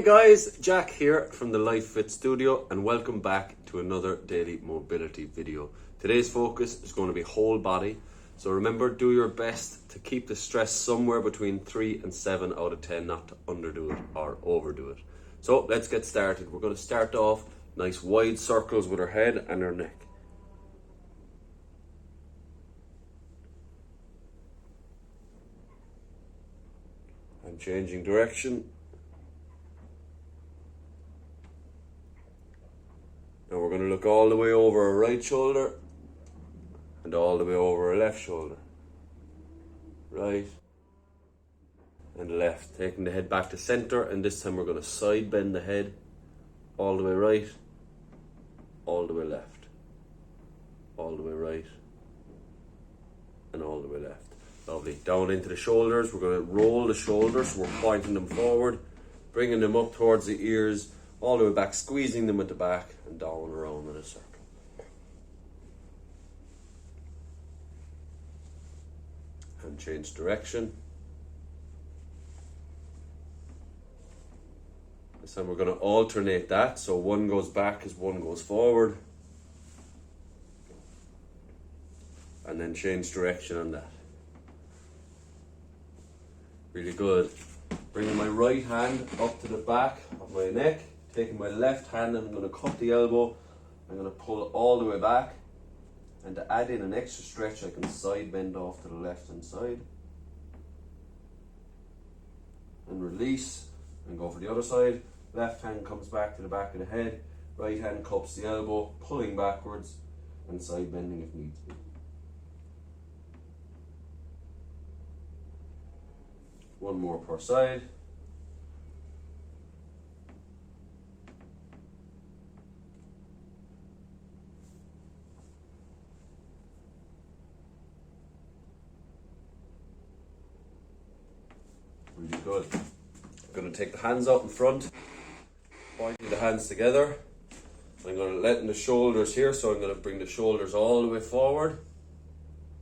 Hey guys, Jack here from the Life Fit Studio and welcome back to another daily mobility video. Today's focus is going to be whole body. So remember, do your best to keep the stress somewhere between 3 and 7 out of 10, not to underdo it or overdo it. So let's get started. We're going to start off nice wide circles with our head and our neck. And changing direction. Now we're going to look all the way over our right shoulder and all the way over our left shoulder. Right and left, taking the head back to center, and this time we're going to side bend the head all the way right, all the way left, all the way right and all the way left. Lovely. Down into the shoulders. We're going to roll the shoulders, so we're pointing them forward, bringing them up towards the ears, all the way back, squeezing them at the back and down around in a circle. And change direction. This time we're going to alternate that, so one goes back as one goes forward. And then change direction on that. Really good. Bringing my right hand up to the back of my neck. Taking my left hand, I'm going to cut the elbow. I'm going to pull all the way back. And to add in an extra stretch, I can side bend off to the left hand side. And release and go for the other side. Left hand comes back to the back of the head. Right hand cups the elbow, pulling backwards and side bending if needs be. One more per side. Really good. I'm going to take the hands out in front, pointing the hands together. I'm going to lengthen the shoulders here, so I'm going to bring the shoulders all the way forward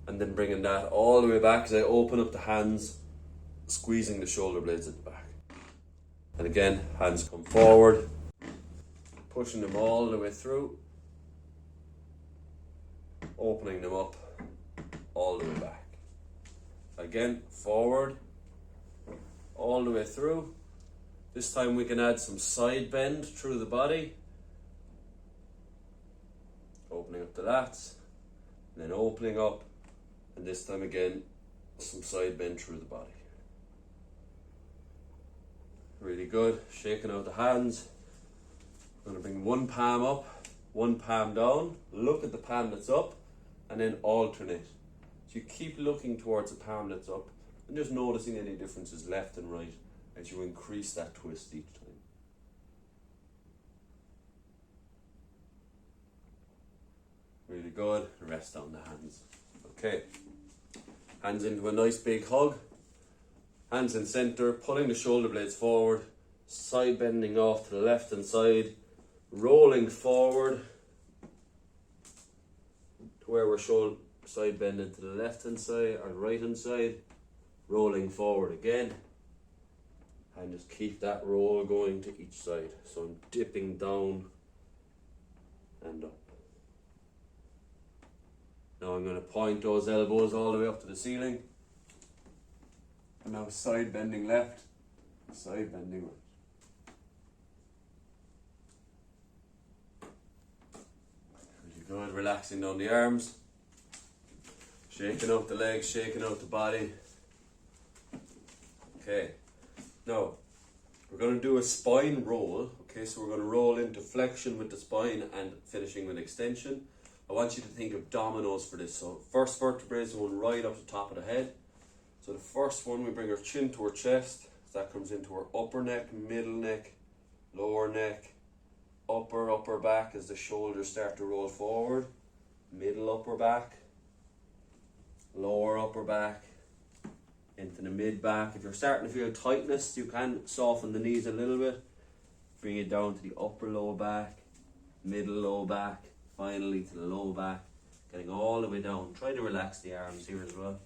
and then bringing that all the way back as I open up the hands, squeezing the shoulder blades at the back. And again, hands come forward, pushing them all the way through, opening them up all the way back. Again, forward, all the way through. This time we can add some side bend through the body. Opening up the lats, and then opening up, and this time again, some side bend through the body. Really good. Shaking out the hands. I'm going to bring one palm up, one palm down. Look at the palm that's up, and then alternate. So you keep looking towards the palm that's up, and just noticing any differences left and right as you increase that twist each time. Really good. Rest on the hands. Okay. Hands into a nice big hug. Hands in center, pulling the shoulder blades forward, side bending off to the left hand side, rolling forward to where we're side bending to the left hand side or right hand side, rolling forward again, and just keep that roll going to each side. So I'm dipping down and up. Now I'm going to point those elbows all the way up to the ceiling. And now side bending left, side bending right. Really good. Relaxing down the arms, shaking out the legs, shaking out the body. Okay, now we're going to do a spine roll. Okay, so we're going to roll into flexion with the spine and finishing with extension. I want you to think of dominoes for this. So first vertebrae is going right up the top of the head. So the first one, we bring our chin to our chest. That comes into our upper neck, middle neck, lower neck, upper back as the shoulders start to roll forward, middle upper back, lower upper back, into the mid back. If you're starting to feel tightness, you can soften the knees a little bit. Bring it down to the upper low back, middle low back, finally to the low back, getting all the way down. Try to relax the arms here as well.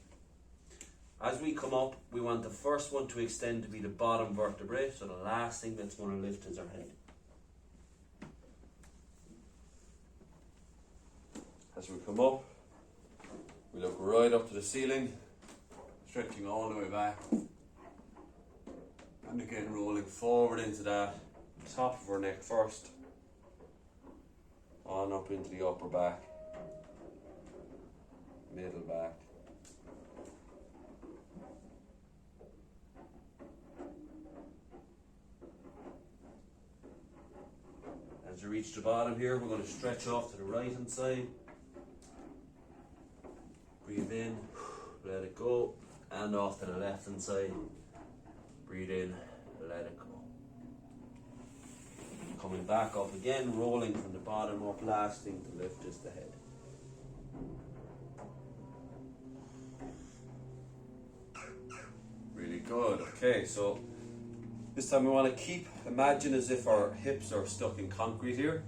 As we come up, we want the first one to extend to be the bottom vertebrae, so the last thing that's going to lift is our head. As we come up, we look right up to the ceiling, stretching all the way back, and again rolling forward into that top of our neck first, on up into the upper back, middle back. As you reach the bottom here, we're going to stretch off to the right hand side. Breathe in, let it go, and off to the left hand side. Breathe in, let it go. Coming back up again, rolling from the bottom up, last thing to lift is the head. Really good. Okay, so this time we want to imagine as if our hips are stuck in concrete here,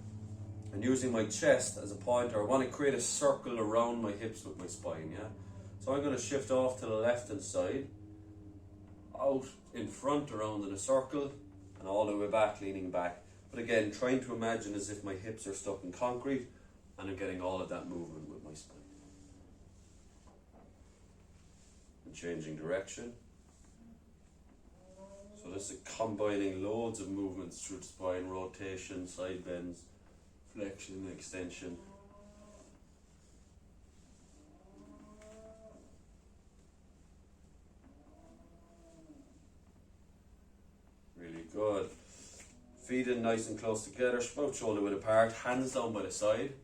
and using my chest as a pointer, I want to create a circle around my hips with my spine, yeah? So I'm going to shift off to the left hand side, out in front around in a circle, and all the way back, leaning back. But again, trying to imagine as if my hips are stuck in concrete, and I'm getting all of that movement with my spine. And changing direction. So this is combining loads of movements through the spine, rotation, side bends, flexion, extension. Really good. Feet in nice and close together, about shoulder width apart, hands down by the side.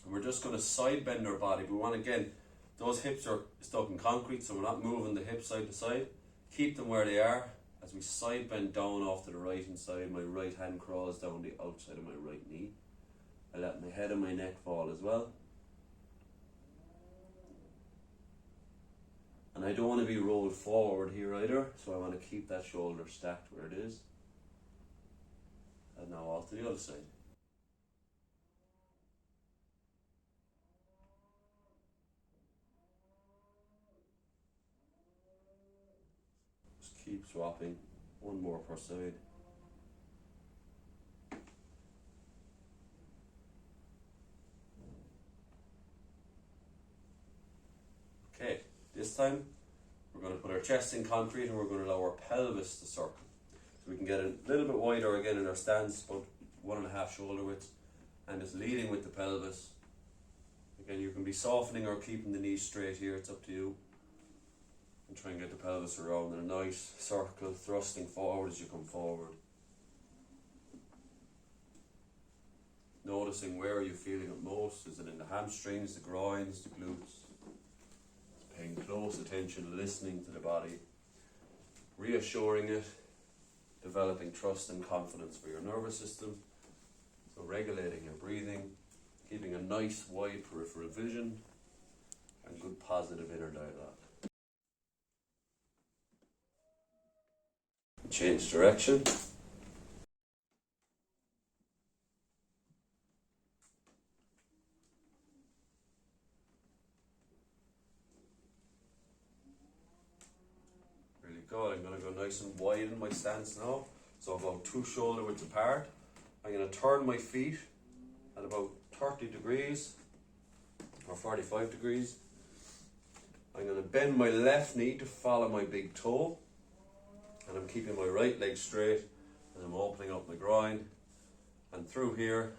And we're just going to side bend our body. We want, again, those hips are stuck in concrete, so we're not moving the hips side to side. Keep them where they are. As we side bend down off to the right hand side, my right hand crawls down the outside of my right knee. I let my head and my neck fall as well. And I don't want to be rolled forward here either, so I want to keep that shoulder stacked where it is. And now off to the other side. Just keep swapping, one more per side. Okay, this time we're going to put our chest in concrete and we're going to allow our pelvis to circle. So we can get a little bit wider again in our stance, about 1.5 shoulder width, and just leading with the pelvis. Again, you can be softening or keeping the knees straight here, it's up to you. And try and get the pelvis around in a nice circle, thrusting forward as you come forward. Noticing where are you feeling it most. Is it in the hamstrings, the groins, the glutes? Paying close attention, listening to the body, reassuring it, developing trust and confidence for your nervous system. So regulating your breathing, keeping a nice wide peripheral vision, and good positive inner dialogue. Change direction. Really good. I'm going to go nice and wide in my stance now. So about 2 shoulder widths apart. I'm going to turn my feet at about 30 degrees or 45 degrees. I'm going to bend my left knee to follow my big toe. And I'm keeping my right leg straight, and I'm opening up my groin. And through here,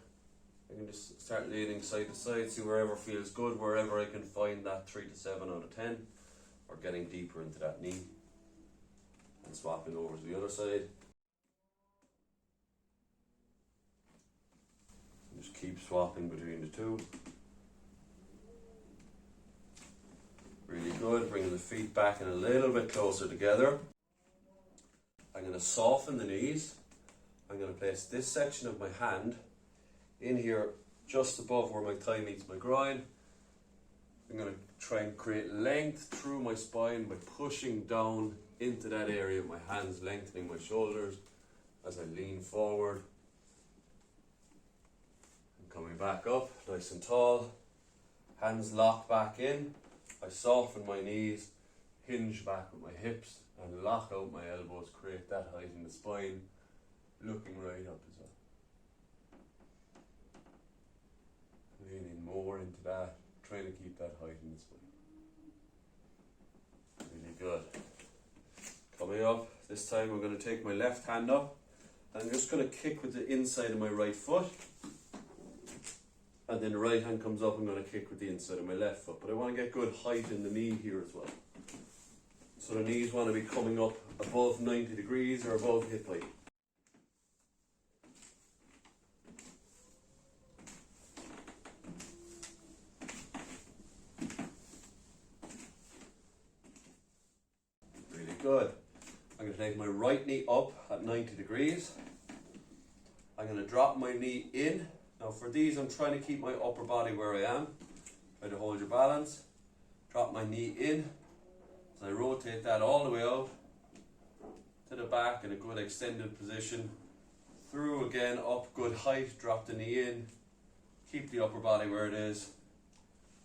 I can just start leaning side to side, see wherever feels good, wherever I can find that 3 to 7 out of 10, or getting deeper into that knee. And swapping over to the other side. And just keep swapping between the two. Really good, bringing the feet back in a little bit closer together. I'm going to soften the knees. I'm going to place this section of my hand in here just above where my thigh meets my groin. I'm going to try and create length through my spine by pushing down into that area with my hands, lengthening my shoulders as I lean forward. I'm coming back up, nice and tall. Hands locked back in. I soften my knees, hinge back with my hips and lock out my elbows, create that height in the spine, looking right up as well. Leaning more into that, trying to keep that height in the spine. Really good. Coming up, this time I'm going to take my left hand up. I'm just going to kick with the inside of my right foot. And then the right hand comes up, I'm going to kick with the inside of my left foot. But I want to get good height in the knee here as well. So the knees want to be coming up above 90 degrees or above hip height. Really good. I'm going to take my right knee up at 90 degrees. I'm going to drop my knee in. Now for these, I'm trying to keep my upper body where I am. Try to hold your balance. Drop my knee in. As I rotate that all the way out to the back in a good extended position. Through again, up, good height. Drop the knee in. Keep the upper body where it is.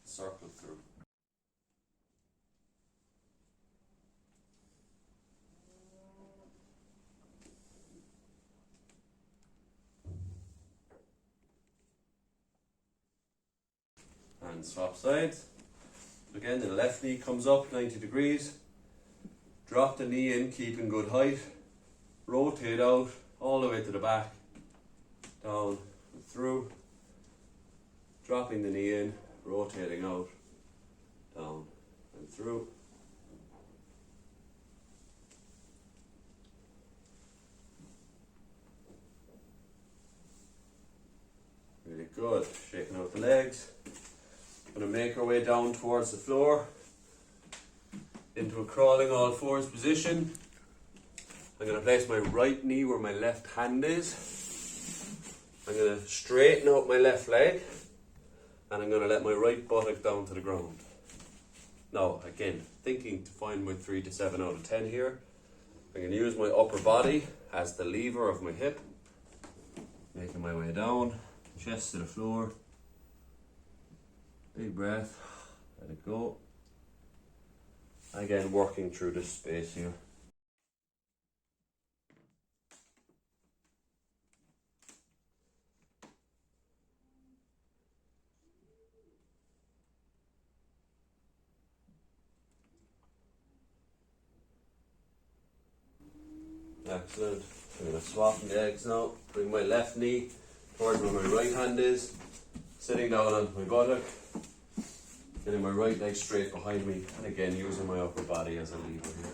Circle through. And swap sides. Again, the left knee comes up 90 degrees. Drop the knee in, keeping good height. Rotate out all the way to the back. Down and through. Dropping the knee in, rotating out. Down and through. Really good. Shaking out the legs. Going to make our way down towards the floor into a crawling all fours position. I'm going to place my right knee where my left hand is. I'm going to straighten out my left leg and I'm going to let my right buttock down to the ground. Now again, thinking to find my 3 to 7 out of 10 here. I'm going to use my upper body as the lever of my hip. Making my way down, chest to the floor. Big breath, let it go. Again, working through this space here. Excellent. I'm going to swap the legs now. Bring my left knee towards where my right hand is. Sitting down onto my buttock. Getting my right leg straight behind me. And again, using my upper body as a lever here.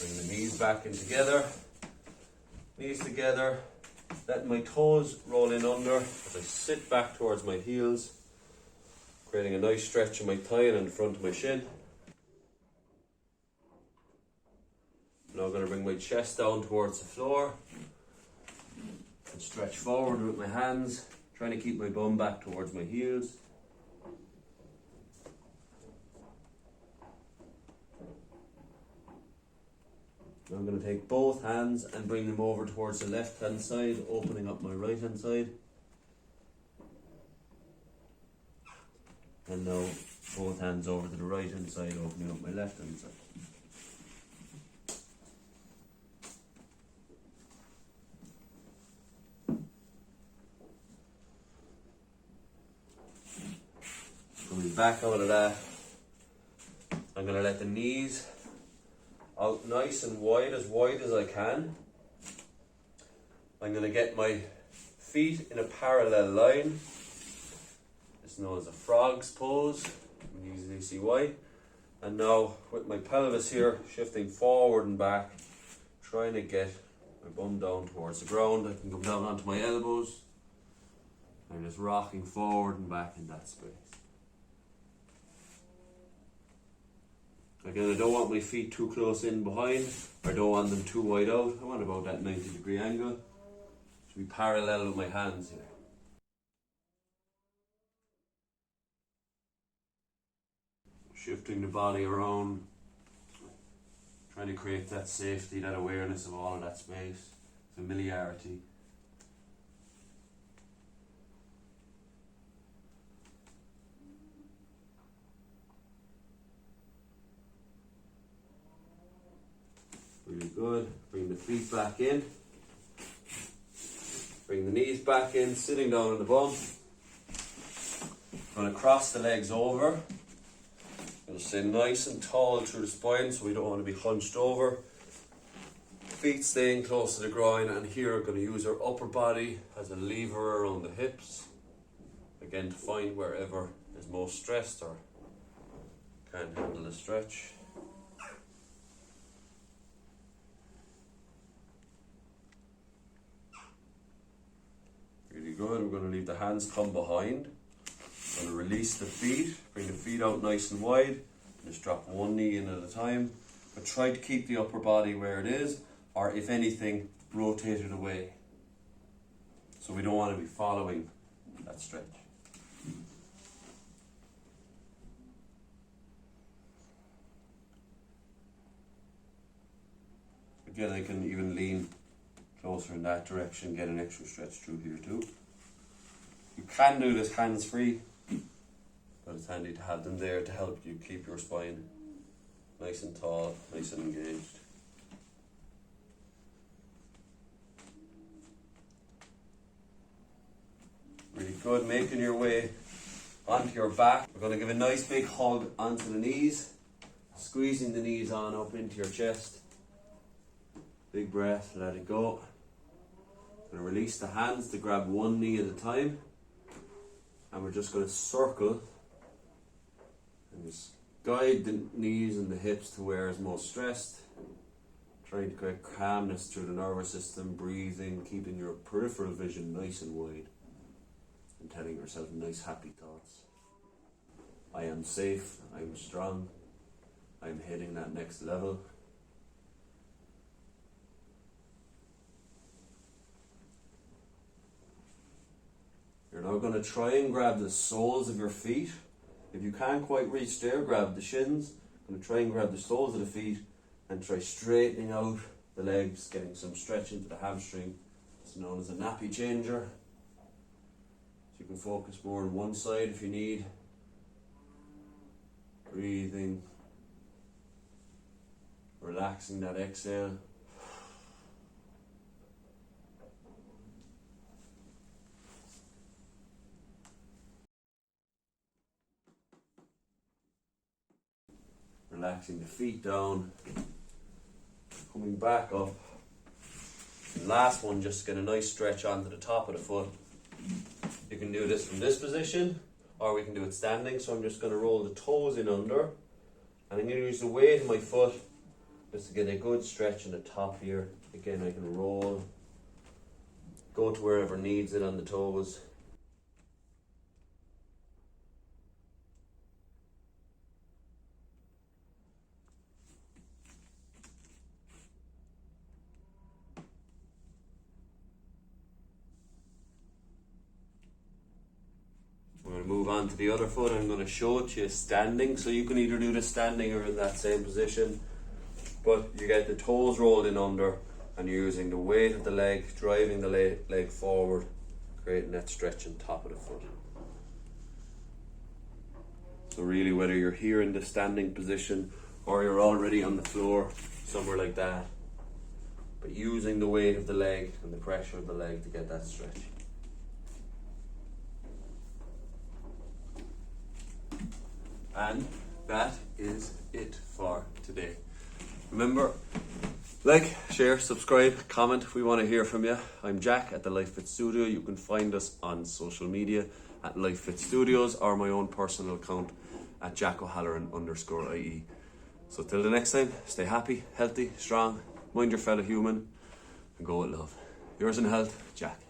Bring the knees back in together. Knees together. Letting my toes roll in under as I sit back towards my heels, creating a nice stretch in my thigh and in front of my shin. Now I'm going to bring my chest down towards the floor and stretch forward with my hands, trying to keep my bum back towards my heels. Now I'm going to take both hands and bring them over towards the left hand side, opening up my right hand side. And now both hands over to the right hand side, opening up my left hand side. Coming back out of that, I'm going to let the knees out nice and wide as I can. I'm going to get my feet in a parallel line. It's known as a frog's pose. You can easily see why. And now with my pelvis here, shifting forward and back, trying to get my bum down towards the ground. I can come down onto my elbows. I'm just rocking forward and back in that space. Again, I don't want my feet too close in behind. I don't want them too wide out. I want about that 90-degree angle to be parallel with my hands here. shifting the body around, trying to create that safety, that awareness of all of that space, familiarity. Really good. Bring the feet back in. Bring the knees back in, sitting down on the bum. Going to cross the legs over. Going to stay nice and tall through the spine, so we don't want to be hunched over. Feet staying close to the groin, and here we're going to use our upper body as a lever around the hips. Again, to find wherever is most stressed or can't handle the stretch. Really good. We're going to leave the hands come behind. Going to release the feet, bring the feet out nice and wide. Just drop one knee in at a time. But try to keep the upper body where it is, or if anything, rotate it away. So we don't want to be following that stretch. Again, I can even lean closer in that direction, get an extra stretch through here too. You can do this hands-free, but it's handy to have them there to help you keep your spine nice and tall, nice and engaged. Really good, making your way onto your back. We're going to give a nice big hug onto the knees, squeezing the knees on up into your chest. Big breath, let it go. Going to release the hands to grab one knee at a time. And we're just going to circle and just guide the knees and the hips to where is most stressed. Trying to create calmness through the nervous system, breathing, keeping your peripheral vision nice and wide. And telling yourself nice happy thoughts. I am safe, I am strong, I am heading that next level. You're now going to try and grab the soles of your feet. If you can't quite reach there, grab the shins. I'm going to try and grab the soles of the feet and try straightening out the legs, getting some stretch into the hamstring. It's known as a nappy changer. So you can focus more on one side if you need. Breathing. Relaxing that exhale. Relaxing the feet down, coming back up. And last one, just get a nice stretch onto the top of the foot. You can do this from this position, or we can do it standing. So I'm just going to roll the toes in under, and I'm going to use the weight of my foot just to get a good stretch in the top here. Again, I can roll, go to wherever needs it on the toes. Move on to the other foot. I'm going to show it to you standing, so you can either do this standing or in that same position, but you get the toes rolled in under and you're using the weight of the leg, driving the leg forward, creating that stretch on top of the foot. So really, whether you're here in the standing position or you're already on the floor, somewhere like that, but using the weight of the leg and the pressure of the leg to get that stretch. And that is it for today. Remember, like, share, subscribe, comment. We want to hear from you. I'm Jack at the Life Fit Studio. You can find us on social media at Life Fit Studios or my own personal account at JackO'Halloran_IE. So till the next time, stay happy, healthy, strong, mind your fellow human, and go with love. Yours in health, Jack.